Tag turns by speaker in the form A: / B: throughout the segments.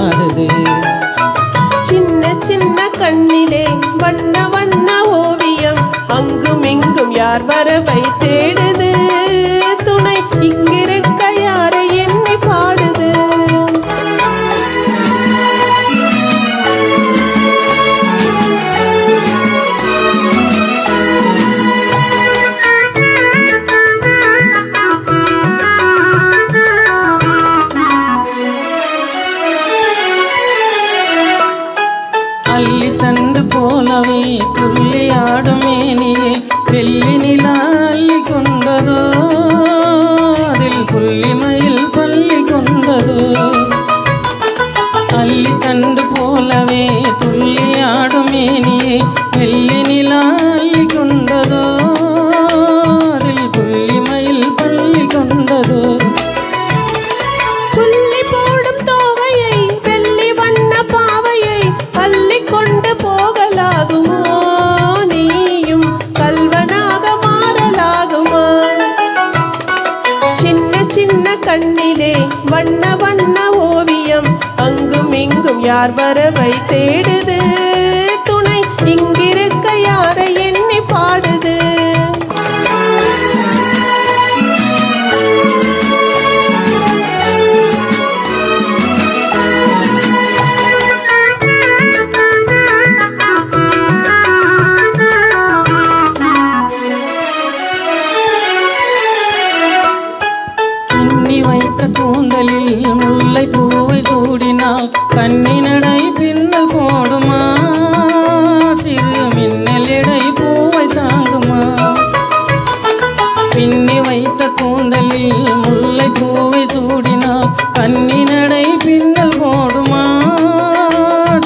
A: பாடுது.
B: சின்ன சின்ன கண்ணிலே வண்ண வண்ண ஓவியம் அங்கும் இங்கும் யார் வரவை தேடுது. துணை இங்கிருக்க யாரை என்னை பாடுது.
A: அள்ளி தந்து போலவே துள்ளியாடும் மேனியே வெள்ளி நிலா அள்ளி கொண்டதோ அதில் புள்ளிமயில் பள்ளி கொண்டதோ. அள்ளி தந்து போலவே துள்ளியாடும் மேனியே வெள்ளி நிலா அள்ளி கொண்டதோ அதில் புள்ளிமயில் பள்ளி கொண்டதோ.
B: கொண்டு போகலாகுமோ நீயும் கல்வனாக மாறலாகுமா. சின்ன சின்ன கண்ணிலே வண்ண வண்ண ஓவியம் அங்கும் இங்கும் யார் வரவை தேடுது. துணை இங்கிருக்க யாரை எண்ணி பாடுது.
A: வைத்த கூந்தலில் முல்லை பூவை சூடினால் கண்ணி நடை பின்னல் போடுமா சிறு மின்னல் எடை பூவை தாங்குமா. பின்னி வைத்த கூந்தலில் முல்லை பூவை சூடினால் கண்ணி நடை பின்னல் போடுமா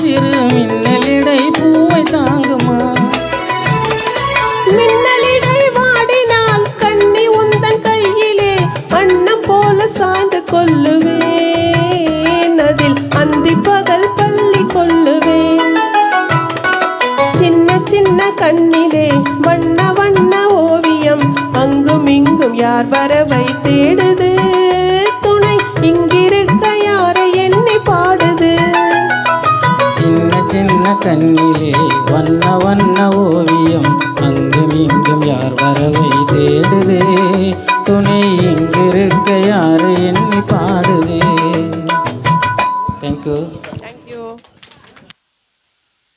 A: சிறு மின்னல் எடை பூவை தாங்குமா.
B: சாய்ந்து கொள்ளுவேன் அதில் அந்தி பகல் பள்ளி கொள்ளுவேன். சின்ன சின்ன கண்ணிலே வண்ண வண்ண ஓவியம் அங்கும் இங்கும் யார் வரவை தேடுது. துணை இங்கிருக்க யாரை எண்ணி பாடுது.
A: சின்ன சின்ன கண்ணிலே வண்ண வண்ண ஓவியம் அங்கும் இங்கும் யார் வரவை தேடுது.